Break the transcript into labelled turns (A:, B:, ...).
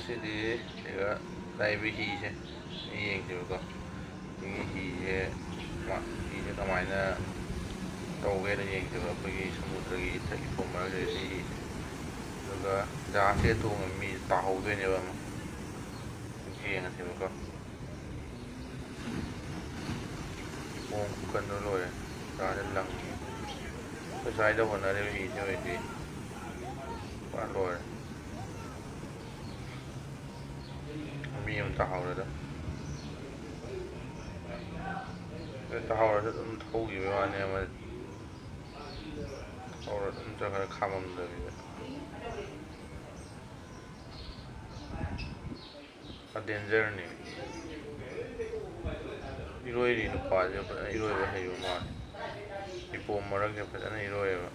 A: ꯁꯤꯗꯤ ꯁꯤꯒ ꯂꯩꯕ ꯍꯤꯁꯦ ꯌꯦꯡꯁꯦꯕꯀꯣ ꯁꯤꯒꯤ ꯍꯤꯁꯦ ꯀꯃꯥꯏꯅ ꯇꯧꯒꯦꯅ ꯌꯦꯡꯁꯦꯕ ꯑꯩꯈꯣꯏꯒꯤ ꯁꯃꯨꯗ꯭ꯔꯒꯤ ꯏꯄꯣꯝ ꯃꯔꯛꯁꯦ ꯁꯤ ꯍꯤꯁꯦ ꯑꯗꯨꯒ ꯖꯍꯥꯖꯁꯦ ꯇꯣꯡꯉ ꯃꯤ ꯇꯥꯍꯧꯗꯣꯏꯅꯦꯕ ꯑꯃ ꯌꯦꯡꯉꯁꯦꯕꯀꯣ ꯏꯄꯣꯝ ꯈꯨꯀꯟꯗꯣ ꯂꯣꯏꯔꯦ ꯖꯍꯥꯖꯁꯦ ꯂꯪꯉꯤ ꯑꯩꯈꯣꯏ ꯁ꯭ꯋꯥꯏꯗ ꯍꯣꯠꯅꯔꯤꯕ ꯍꯤꯁꯦ ꯑꯣꯏꯗꯤ ꯄꯨꯔꯥ ꯂꯣꯏꯔꯦ ꯃꯤ ꯑꯃ ꯇꯥꯍꯧꯔꯦꯗ ꯇꯥꯍꯧꯔꯁꯨ ꯑꯗꯨꯝ ꯊꯧꯈꯤꯕꯩ ꯋꯥꯅꯤ ꯑꯃ ꯊꯧꯔ ꯑꯗꯨꯝ ꯆꯠꯈ꯭ꯔꯦ ꯈꯥꯝꯃꯝꯗꯕꯤꯗ ꯗꯦꯟꯖꯔꯅꯤ ꯏꯔꯣꯏꯔꯤ ꯅꯨꯄꯥꯁꯦ ꯐꯖꯅ ꯏꯔꯣꯏꯕ ꯍꯩꯕ ꯃꯥꯜꯂꯦ ꯏꯄꯣꯝ ꯃꯔꯛꯁꯦ ꯐꯖꯅ ꯏꯔꯣꯏꯌꯦꯕ